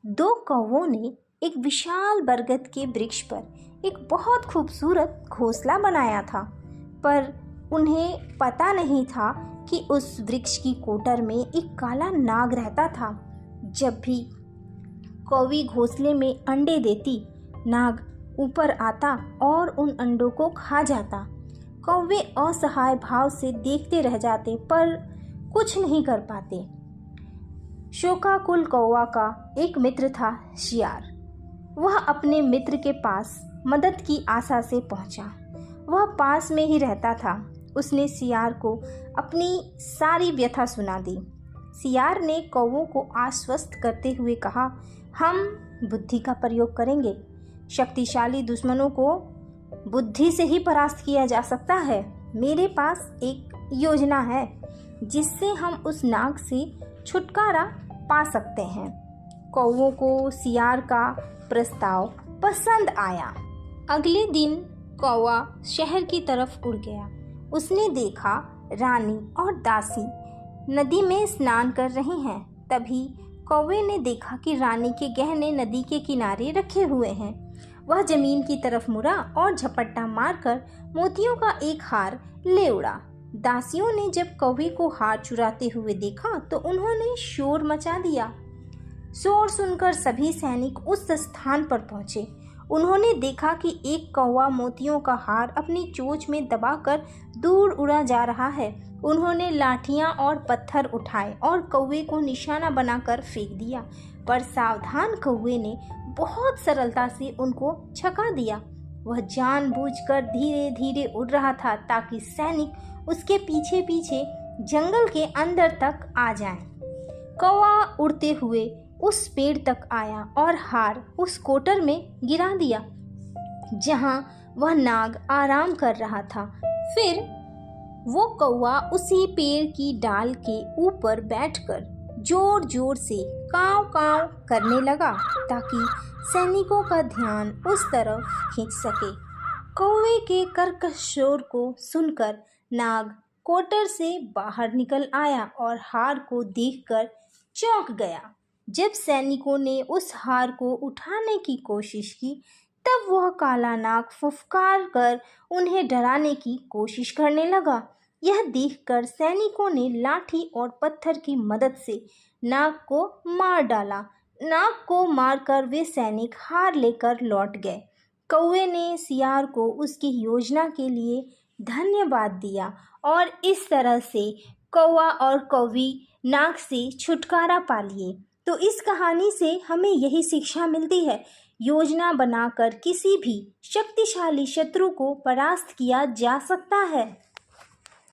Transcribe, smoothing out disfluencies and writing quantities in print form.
दो कौवों ने एक विशाल बरगद के वृक्ष पर एक बहुत खूबसूरत घोंसला बनाया था, पर उन्हें पता नहीं था कि उस वृक्ष की कोटर में एक काला नाग रहता था। जब भी कौवी घोंसले में अंडे देती, नाग ऊपर आता और उन अंडों को खा जाता। कौवे असहाय भाव से देखते रह जाते, पर कुछ नहीं कर पाते। शोकाकुल कौवा का एक मित्र था, शियार। वह अपने मित्र के पास मदद की आशा से पहुंचा। वह पास में ही रहता था। उसने शियार को अपनी सारी व्यथा सुना दी। शियार ने कौवों को आश्वस्त करते हुए कहा, हम बुद्धि का प्रयोग करेंगे। शक्तिशाली दुश्मनों को बुद्धि से ही परास्त किया जा सकता है। मेरे पास एक योजना है जिससे हम उस नाग से छुटकारा पा सकते हैं। कौवों को शियार का प्रस्ताव पसंद आया। अगले दिन कौवा शहर की तरफ उड़ गया। उसने देखा रानी और दासी नदी में स्नान कर रही हैं। तभी कौवे ने देखा कि रानी के गहने नदी के किनारे रखे हुए हैं। वह जमीन की तरफ मुड़ा और झपट्टा मारकर मोतियों का एक हार ले उड़ा। दासियों ने जब कौवे को हार चुराते हुए देखा तो उन्होंने शोर मचा दिया। शोर सुनकर सभी सैनिक उस स्थान पर पहुंचे। उन्होंने देखा कि एक कौवा मोतियों का हार अपनी चोंच में दबाकर दूर उड़ा जा रहा है। उन्होंने लाठियां और पत्थर उठाए और कौवे को निशाना बनाकर फेंक दिया, पर सावधान कौवे ने बहुत सरलता से उनको छका दिया। वह जानबूझकर धीरे धीरे उड़ रहा था ताकि सैनिक उसके पीछे पीछे जंगल के अंदर तक आ जाएं। कौवा उड़ते हुए उस पेड़ तक आया और हार उस कोटर में गिरा दिया जहां वह नाग आराम कर रहा था। फिर वो कौवा उसी पेड़ की डाल के ऊपर बैठकर जोर जोर से काव काव करने लगा ताकि सैनिकों का ध्यान उस तरफ खींच सके। कौवे के कर्कश शोर को सुनकर नाग कोटर से बाहर निकल आया और हार को देखकर चौंक गया। जब सैनिकों ने उस हार को उठाने की कोशिश की, तब वह काला नाग फुफकार कर उन्हें डराने की कोशिश करने लगा। यह देखकर सैनिकों ने लाठी और पत्थर की मदद से नाग को मार डाला। नाग को मारकर वे सैनिक हार लेकर लौट गए। कौवे ने शियार को उसकी योजना के लिए धन्यवाद दिया और इस तरह से कौवा और कौवी नाग से छुटकारा पा लिए। तो इस कहानी से हमें यही शिक्षा मिलती है, योजना बनाकर किसी भी शक्तिशाली शत्रु को परास्त किया जा सकता है।